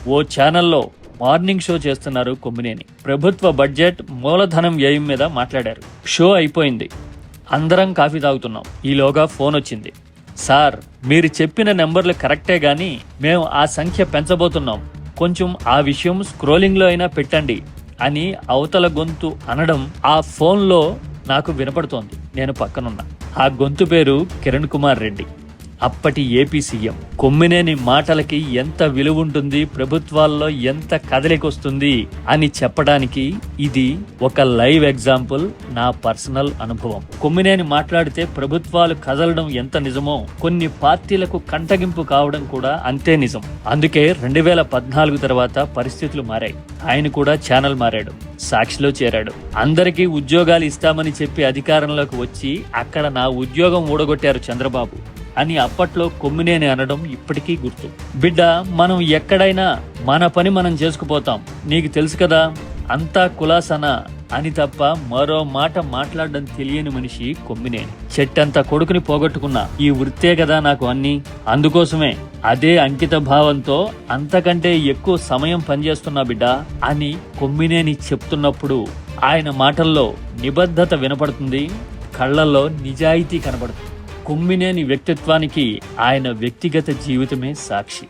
ఓ ఛానల్లో morning show చేస్తున్నారు కొమ్మినేని. ప్రభుత్వ బడ్జెట్, మూలధనం వ్యయం మీద మాట్లాడారు. షో అయిపోయింది, అందరం కాఫీ తాగుతున్నాం. ఈలోగా ఫోన్ వచ్చింది. సార్, మీరు చెప్పిన నెంబర్లు కరెక్టే గాని మేము ఆ సంఖ్య పెంచబోతున్నాం, కొంచెం ఆ విషయం స్క్రోలింగ్ లో అయినా పెట్టండి అని అవతల గొంతు అనడం ఆ ఫోన్లో నాకు వినపడుతోంది. నేను పక్కనున్నా. ఆ గొంతు పేరు కిరణ్ కుమార్ రెడ్డి, అప్పటి ఏపీ సీఎం. కొమ్మినేని మాటలకి ఎంత విలువ ఉంటుంది, ప్రభుత్వాల్లో ఎంత కదలికొస్తుంది అని చెప్పడానికి ఇది ఒక లైవ్ ఎగ్జాంపుల్, నా పర్సనల్ అనుభవం. కొమ్మినేని మాట్లాడితే ప్రభుత్వాలు కదలడం ఎంత నిజమో కొన్ని పార్టీలకు కంటగింపు కావడం కూడా అంతే నిజం. అందుకే 2014 తర్వాత పరిస్థితులు మారాయి. ఆయన కూడా ఛానల్ మారాడు, సాక్షిలో చేరాడు. అందరికీ ఉద్యోగాలు ఇస్తామని చెప్పి అధికారంలోకి వచ్చి అక్కడ నా ఉద్యోగం ఊడగొట్టారు చంద్రబాబు అని అప్పట్లో కొమ్మినేని అనడం ఇప్పటికీ గుర్తు. బిడ్డ, మనం ఎక్కడైనా మన పని మనం చేసుకుపోతాం, నీకు తెలుసు కదా, అంతా కులాసనా అని తప్ప మరో మాట మాట్లాడడం తెలియని మనిషి కొమ్మినేని. చెట్టంత కొడుకుని పోగొట్టుకున్నా, ఈ వృత్తే కదా నాకు అన్ని, అందుకోసమే అదే అంకిత భావంతో అంతకంటే ఎక్కువ సమయం పనిచేస్తున్నా బిడ్డ అని కొమ్మినేని చెప్తున్నప్పుడు ఆయన మాటల్లో నిబద్ధత వినపడుతుంది, కళ్లల్లో నిజాయితీ కనబడుతుంది. కొమ్మినేని వ్యక్తిత్వానికి ఆయన వ్యక్తిగత జీవితమే సాక్షి.